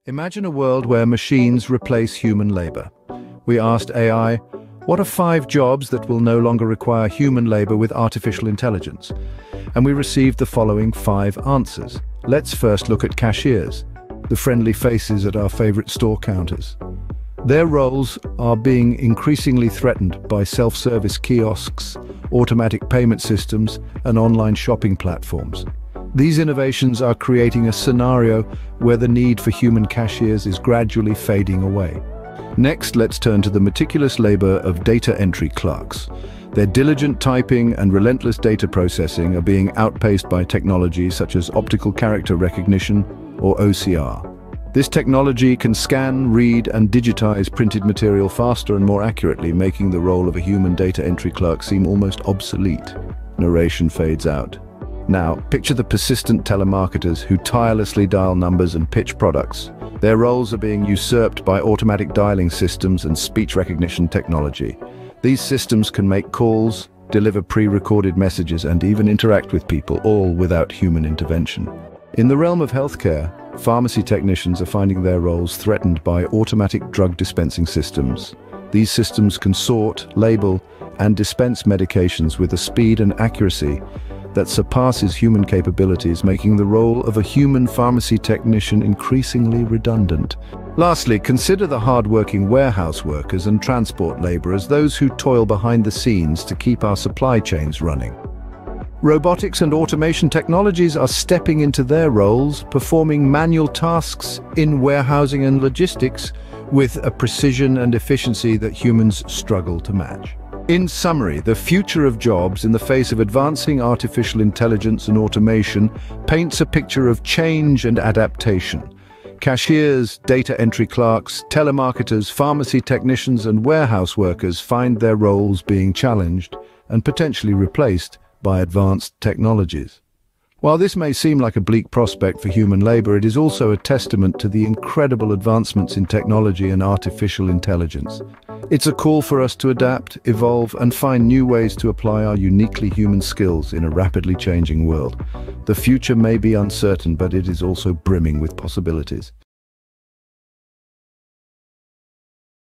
Imagine a world where machines replace human labor. We asked AI, what are 5 jobs that will no longer require human labor with artificial intelligence? And we received the following 5 answers. Let's first look at cashiers, the friendly faces at our favorite store counters. Their roles are being increasingly threatened by self-service kiosks, automatic payment systems, and online shopping platforms. These innovations are creating a scenario where the need for human cashiers is gradually fading away. Next, let's turn to the meticulous labor of data entry clerks. Their diligent typing and relentless data processing are being outpaced by technologies such as optical character recognition, or OCR. This technology can scan, read, and digitize printed material faster and more accurately, making the role of a human data entry clerk seem almost obsolete. Narration fades out. Now, picture the persistent telemarketers who tirelessly dial numbers and pitch products. Their roles are being usurped by automatic dialing systems and speech recognition technology. These systems can make calls, deliver pre-recorded messages, and even interact with people, all without human intervention. In the realm of healthcare, pharmacy technicians are finding their roles threatened by automatic drug dispensing systems. These systems can sort, label, and dispense medications with a speed and accuracy that surpasses human capabilities, making the role of a human pharmacy technician increasingly redundant. Lastly, consider the hard-working warehouse workers and transport laborers, those who toil behind the scenes to keep our supply chains running. Robotics and automation technologies are stepping into their roles, performing manual tasks in warehousing and logistics with a precision and efficiency that humans struggle to match. In summary, the future of jobs in the face of advancing artificial intelligence and automation paints a picture of change and adaptation. Cashiers, data entry clerks, telemarketers, pharmacy technicians, and warehouse workers find their roles being challenged and potentially replaced by advanced technologies. While this may seem like a bleak prospect for human labor, it is also a testament to the incredible advancements in technology and artificial intelligence. It's a call for us to adapt, evolve, and find new ways to apply our uniquely human skills in a rapidly changing world. The future may be uncertain, but it is also brimming with possibilities.